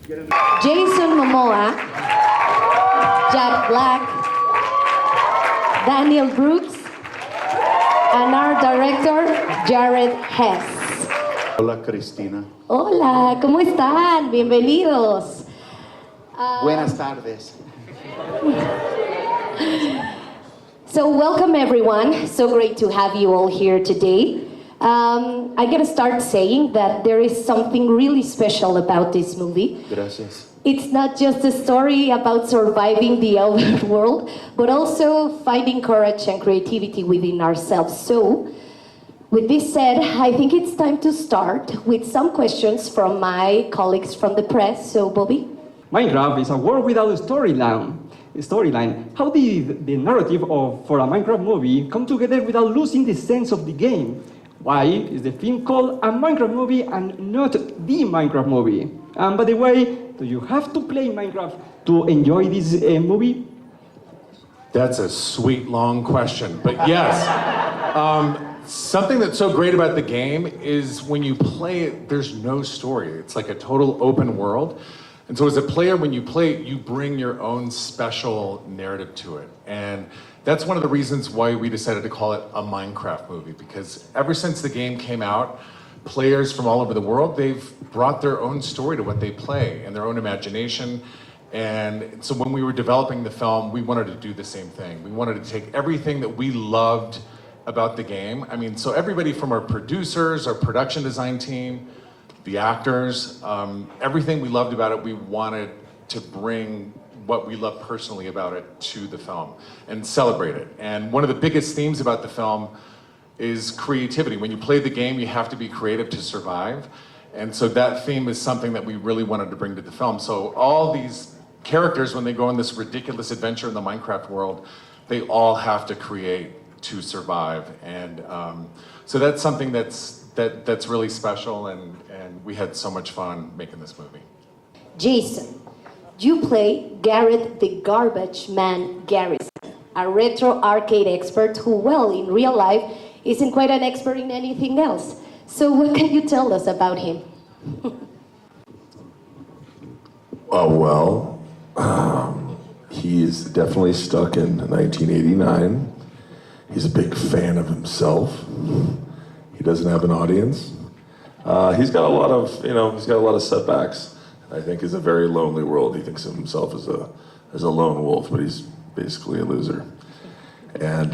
Jason Momoa, Jack Black, Daniel Brooks, and our director, Jared Hess. Hola, Cristina. Hola, ¿cómo están? Bienvenidos. Buenas tardes. So welcome everyone. So great to have you all here today. I gotta start saying that there is something really special about this movie. Gracias. It's not just a story about surviving the outer world, but also finding courage and creativity within ourselves. So, with this said, I think it's time to start with some questions from my colleagues from the press. So, Bobby? Minecraft is a world without a storyline. How did the narrative for a Minecraft movie come together without losing the sense of the game? Why is the film called a Minecraft movie and not the Minecraft movie? And by the way, do you have to play Minecraft to enjoy this movie? That's a sweet, long question, but yes. Something that's so great about the game is when you play it, there's no story. It's like a total open world. And so as a player, when you play it, you bring your own special narrative to it. And that's one of the reasons why we decided to call it a Minecraft movie, because ever since the game came out, players from all over the world, they've brought their own story to what they play and their own imagination. And so when we were developing the film, we wanted to do the same thing. We wanted to take everything that we loved about the game. I mean, so everybody from our producers, our production design team, the actors, everything we loved about it, we wanted to bring what we love personally about it to the film and celebrate it. And one of the biggest themes about the film is creativity. When you play the game, you have to be creative to survive. And so that theme is something that we really wanted to bring to the film. So all these characters, when they go on this ridiculous adventure in the Minecraft world, they all have to create to survive. And so that's something that's really special, and we had so much fun making this movie. Jason, you play Garrett the Garbage Man Garrison, a retro arcade expert who, well, in real life, isn't quite an expert in anything else. So what can you tell us about him? He's definitely stuck in 1989. He's a big fan of himself. He doesn't have an audience. He's got a lot of setbacks. I think it's a very lonely world. He thinks of himself as a lone wolf, but he's basically a loser. And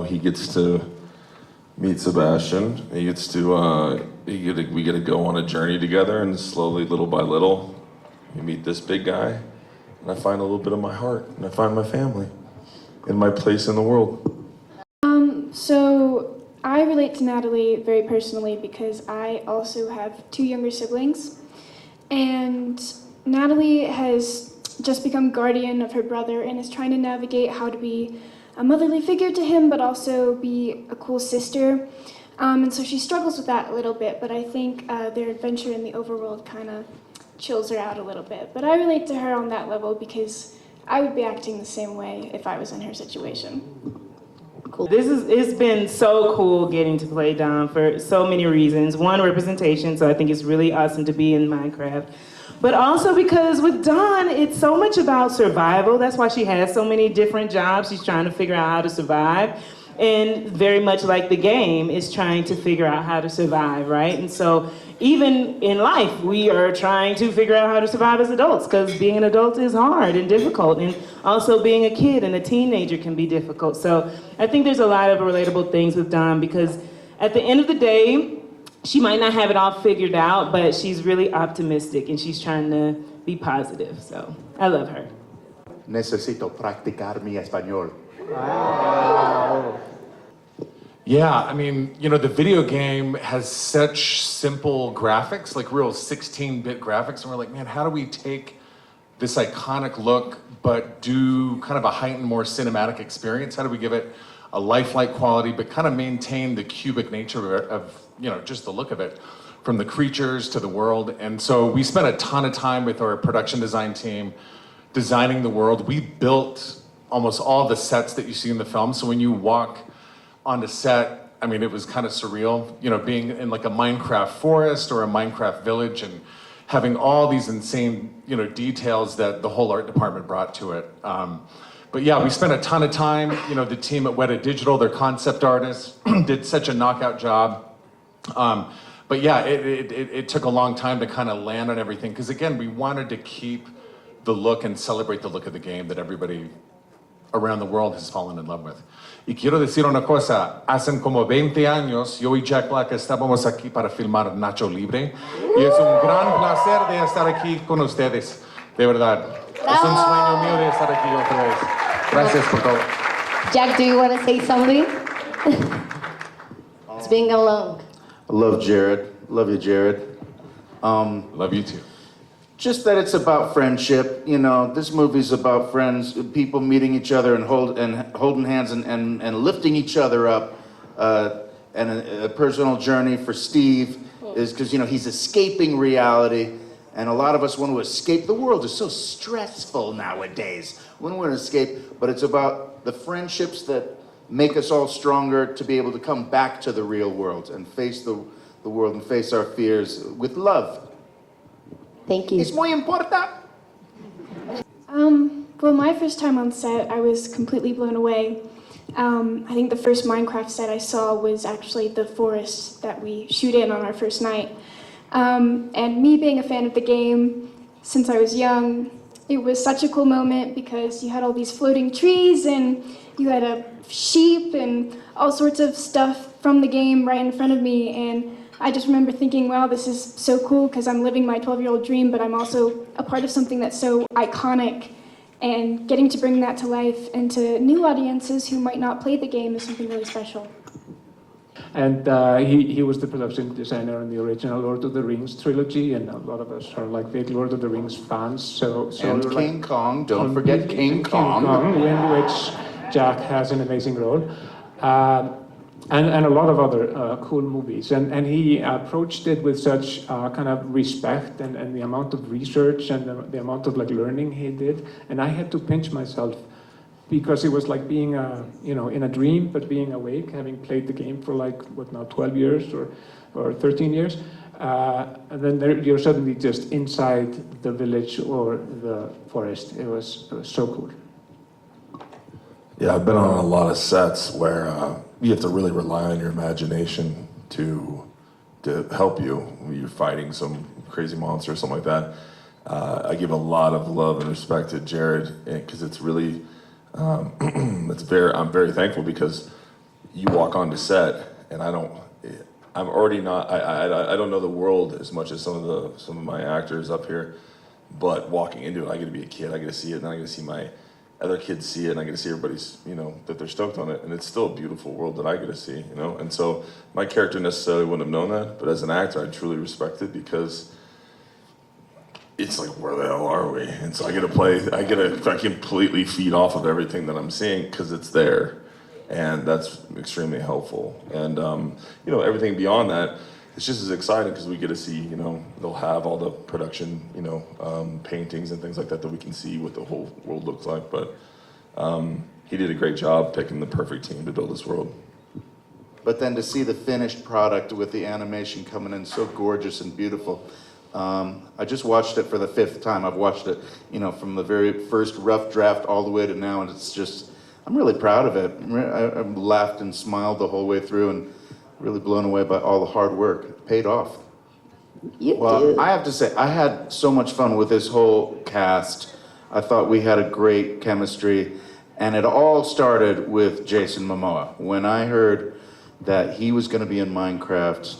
he gets to meet Sebastian. We get to go on a journey together, and slowly, little by little, we meet this big guy, and I find a little bit of my heart, and I find my family, and my place in the world. So I relate to Natalie very personally because I also have 2 younger siblings, and Natalie has just become guardian of her brother and is trying to navigate how to be a motherly figure to him, but also be a cool sister. And so she struggles with that a little bit, but I think their adventure in the overworld kind of chills her out a little bit. But I relate to her on that level because I would be acting the same way if I was in her situation. Cool. It's been so cool getting to play Dom for so many reasons. One, representation, so I think it's really awesome to be in Minecraft. But also because with Dawn, it's so much about survival. That's why she has so many different jobs. She's trying to figure out how to survive. And very much like the game, is trying to figure out how to survive, right? And so even in life, we are trying to figure out how to survive as adults, because being an adult is hard and difficult. And also being a kid and a teenager can be difficult. So I think there's a lot of relatable things with Dawn, because at the end of the day, she might not have it all figured out, but she's really optimistic and she's trying to be positive. So I love her. Necesito practicar mi español. Wow. Yeah, I mean, the video game has such simple graphics, like real 16-bit graphics, and we're like, man, how do we take this iconic look but do kind of a heightened, more cinematic experience? How do we give it a lifelike quality but kind of maintain the cubic nature of just the look of it, from the creatures to the world? And so we spent a ton of time with our production design team designing the world. We built almost all the sets that you see in the film. So when you walk on the set, I mean, it was kind of surreal, being in like a Minecraft forest or a Minecraft village and having all these insane, details that the whole art department brought to it. But yeah, we spent a ton of time. The team at Weta Digital, their concept artists, did such a knockout job. But yeah, it took a long time to kind of land on everything, because again, we wanted to keep the look and celebrate the look of the game that everybody around the world has fallen in love with. Y quiero decir una cosa, hace como 20 años, yo y Jack Black estábamos aquí para filmar Nacho Libre, y es un gran placer de estar aquí con ustedes, de verdad. Es un sueño mío de estar aquí otra vez. Gracias por todo. Jack, do you want to say something? It's been a long. I love Jared. Love you, Jared. Love you too. Just that it's about friendship. This movie's about friends, people meeting each other and holding hands and lifting each other up. And a personal journey for Steve is because, he's escaping reality. And a lot of us want to escape. The world is so stressful nowadays. We want to escape, but it's about the friendships that make us all stronger to be able to come back to the real world and face the world and face our fears with love. Thank you. It's muy important. Well, my first time on set, I was completely blown away. I think the first Minecraft set I saw was actually the forest that we shoot in on our first night. And me being a fan of the game since I was young, it was such a cool moment because you had all these floating trees and you had a sheep and all sorts of stuff from the game right in front of me. And I just remember thinking, wow, this is so cool because I'm living my 12-year-old dream, but I'm also a part of something that's so iconic. And getting to bring that to life and to new audiences who might not play the game is something really special. And he was the production designer on the original Lord of the Rings trilogy, and a lot of us are like big Lord of the Rings fans. So And we're King like, Kong, don't forget King Kong. in which Jack has an amazing role. And a lot of other cool movies. And he approached it with such kind of respect and the amount of research and the amount of learning he did. And I had to pinch myself because it was like being in a dream, but being awake, having played the game for 12 years or 13 years. And then you're suddenly just inside the village or the forest. It was so cool. Yeah, I've been on a lot of sets where you have to really rely on your imagination to help you when you're fighting some crazy monster or something like that. I give a lot of love and respect to Jared because it's really, I'm very thankful because you walk onto set and I don't know the world as much as some of my actors up here, but walking into it, I get to be a kid, I get to see it, and then I get to see my other kids see it, and I get to see everybody's, that they're stoked on it, and it's still a beautiful world that I get to see, and so my character necessarily wouldn't have known that, but as an actor, I truly respect it because it's like, where the hell are we? And so I completely feed off of everything that I'm seeing because it's there, and that's extremely helpful, and everything beyond that, it's just as exciting because we get to see, they'll have all the production, paintings and things like that we can see what the whole world looks like. But he did a great job picking the perfect team to build this world. But then to see the finished product with the animation coming in so gorgeous and beautiful. I just watched it for the 5th time. I've watched it, from the very first rough draft all the way to now, and it's just, I'm really proud of it. I laughed and smiled the whole way through and really blown away by all the hard work. It paid off. Well, I have to say, I had so much fun with this whole cast. I thought we had a great chemistry, and it all started with Jason Momoa. When I heard that he was going to be in Minecraft,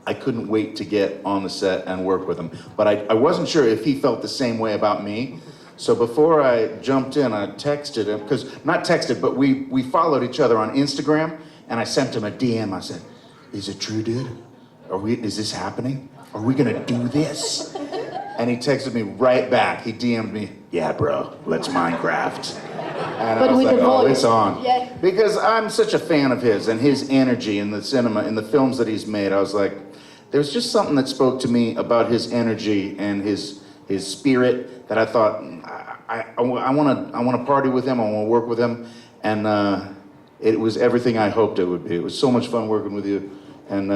I couldn't wait to get on the set and work with him. But I wasn't sure if he felt the same way about me. So before I jumped in, I texted him, not texted, but we followed each other on Instagram. And I sent him a DM. I said, "Is it true, dude? Is this happening? Are we gonna do this?" And he texted me right back. He DM'd me, "Yeah, bro, let's Minecraft." And But I was with like, the "Oh, voice. it's on." Yeah. Because I'm such a fan of his and his energy in the cinema, in the films that he's made. I was like, there's just something that spoke to me about his energy and his spirit that I thought, I want to party with him. I want to work with him, and. It was everything I hoped it would be. It was so much fun working with you, and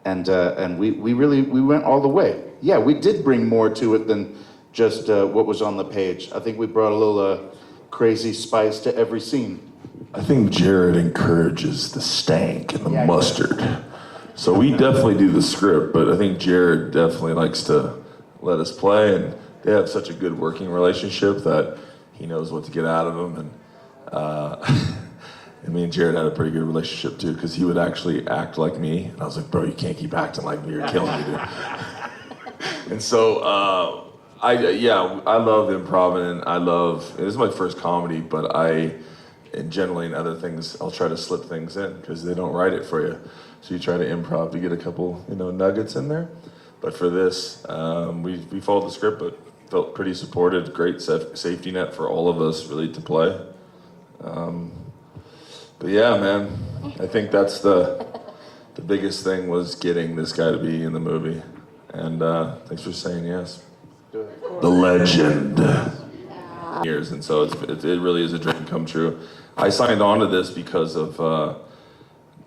and we went all the way. Yeah, we did bring more to it than just what was on the page. I think we brought a little crazy spice to every scene. I think Jared encourages the stank and the mustard. So we definitely do the script, but I think Jared definitely likes to let us play, and they have such a good working relationship that he knows what to get out of him. And me and Jared had a pretty good relationship too, because he would actually act like me, and I was like, bro, you can't keep acting like me, you're killing me, dude. And so, I love improv, and this is my first comedy, but and generally in other things, I'll try to slip things in because they don't write it for you. So you try to improv to get a couple, nuggets in there. But for this, we followed the script, but felt pretty supported. Great safety net for all of us, really, to play. But yeah, man, I think that's the biggest thing was getting this guy to be in the movie. And thanks for saying yes. The legend. Years, and so it really is a dream come true. I signed on to this because of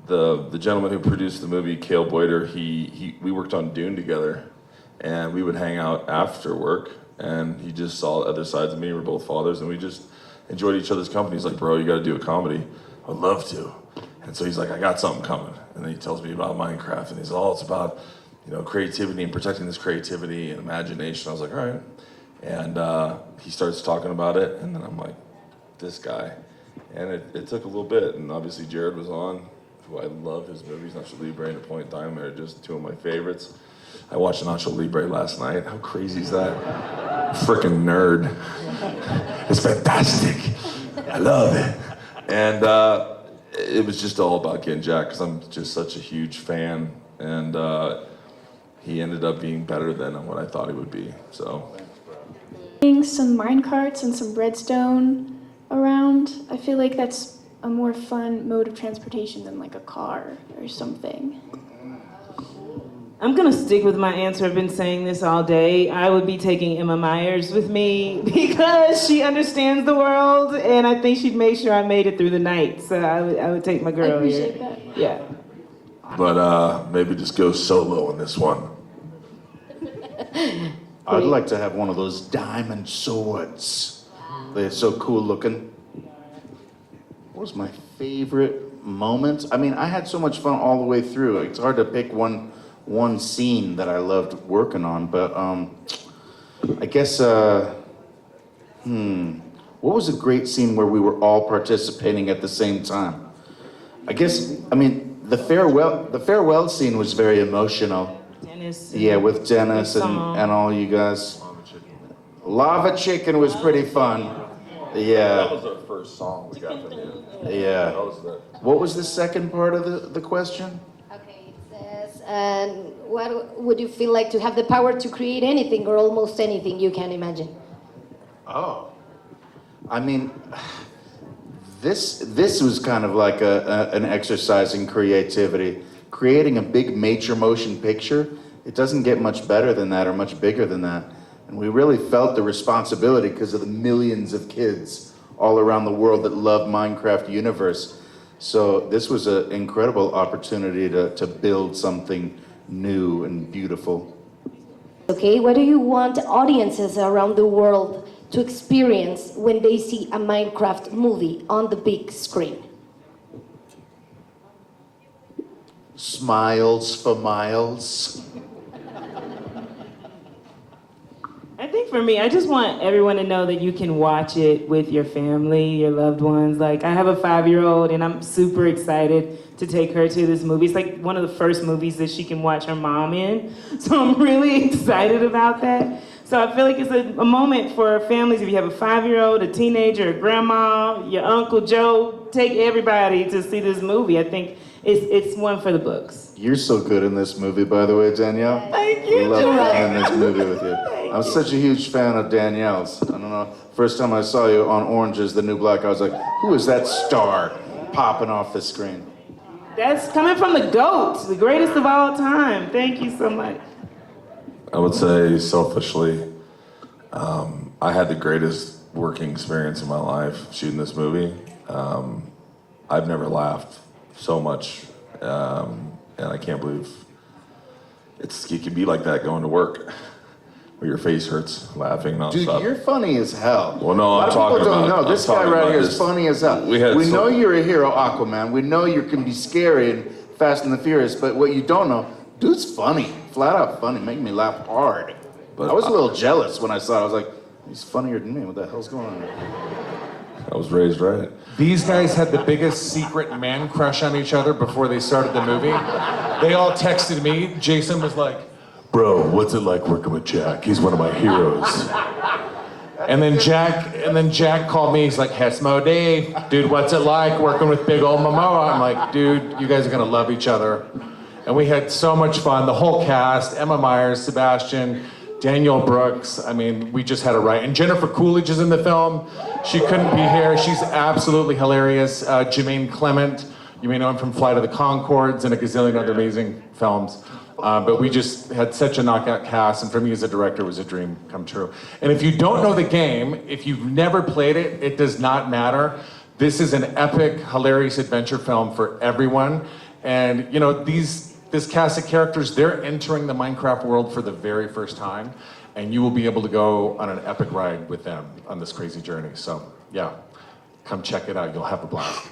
the gentleman who produced the movie, Cale Boyder. We worked on Dune together, and we would hang out after work, and he just saw other sides of me. We're both fathers, and we just enjoyed each other's company. He's like, bro, you got to do a comedy. I'd love to. And so he's like, I got something coming. And then he tells me about Minecraft, and he's all, it's about creativity and protecting this creativity and imagination. I was like, all right. And he starts talking about it, and then I'm like, this guy. And it took a little bit, and obviously Jared was on, who I love his movies. Nacho Libre and A Point Diamond are just two of my favorites. I watched Nacho Libre last night. How crazy is that? Frickin' nerd. It's fantastic. I love it. And it was just all about getting Jack, because I'm just such a huge fan, and he ended up being better than what I thought he would be, so. Some mine carts and some redstone around. I feel like that's a more fun mode of transportation than like a car or something. I'm gonna stick with my answer. I've been saying this all day. I would be taking Emma Myers with me because she understands the world, and I think she'd make sure I made it through the night. So I would take my girl I appreciate here. that. Yeah. But maybe just go solo in this one. I'd like to have one of those diamond swords. They're so cool looking. What was my favorite moment? I mean, I had so much fun all the way through. It's hard to pick one scene that I loved working on, but I guess, what was a great scene where we were all participating at the same time? The farewell scene was very emotional. Dennis. Yeah, with Dennis and all you guys. Lava Chicken was pretty fun. Yeah. That was our first song we got from you. Yeah. What was the second part of the question? Okay, it says, and what would you feel like to have the power to create anything or almost anything you can imagine? Oh. I mean, this was kind of like an exercise in creativity. Creating a big major motion picture, it doesn't get much better than that or much bigger than that. And we really felt the responsibility because of the millions of kids all around the world that love Minecraft universe. So this was an incredible opportunity to build something new and beautiful. Okay, what do you want audiences around the world to experience when they see a Minecraft movie on the big screen? Smiles for miles. I think for me, I just want everyone to know that you can watch it with your family, your loved ones. Like, I have a 5-year-old, and I'm super excited to take her to this movie. It's like one of the first movies that she can watch her mom in. So I'm really excited about that. So I feel like it's a moment for families. If you have a 5-year-old, a teenager, a grandma, your Uncle Joe, take everybody to see this movie. I think it's one for the books. You're so good in this movie, by the way, Danielle. Thank you, Love Joel. being in this movie with you. I'm such a huge fan of Danielle's. I don't know. First time I saw you on Orange is the New Black, I was like, who is that star popping off the screen? That's coming from the GOAT, the greatest of all time. Thank you so much. I would say selfishly, I had the greatest working experience in my life shooting this movie. I've never laughed so much, and I can't believe it can be like that going to work, where your face hurts laughing nonstop. Dude, you're funny as hell. Well, no, a lot I'm of talking people don't about- know. I'm This guy talking right about here is this. funny as hell. We know you're a hero, Aquaman. We know you can be scary and Fast and the Furious, but what you don't know, dude's funny. Flat out funny. Make me laugh hard. But I was a little jealous when I saw it. I was like, he's funnier than me. What the hell's going on? I was raised right. These guys had the biggest secret man crush on each other before they started the movie. They all texted me. Jason was like, "Bro, what's it like working with Jack? He's one of my heroes." And then Jack called me. He's like, "Hesmo Dave, dude, what's it like working with big old Momoa?" I'm like, "Dude, you guys are gonna love each other." And we had so much fun. The whole cast: Emma Myers, Sebastian, Danielle Brooks. I mean, we just had a riot. And Jennifer Coolidge is in the film. She couldn't be here. She's absolutely hilarious. Jermaine Clement, you may know him from Flight of the Conchords and a gazillion other amazing films. But we just had such a knockout cast, and for me as a director, it was a dream come true. And if you don't know the game, if you've never played it, it does not matter. This is an epic, hilarious adventure film for everyone. And you know, this cast of characters, they're entering the Minecraft world for the very first time, and you will be able to go on an epic ride with them on this crazy journey. So yeah, come check it out. You'll have a blast.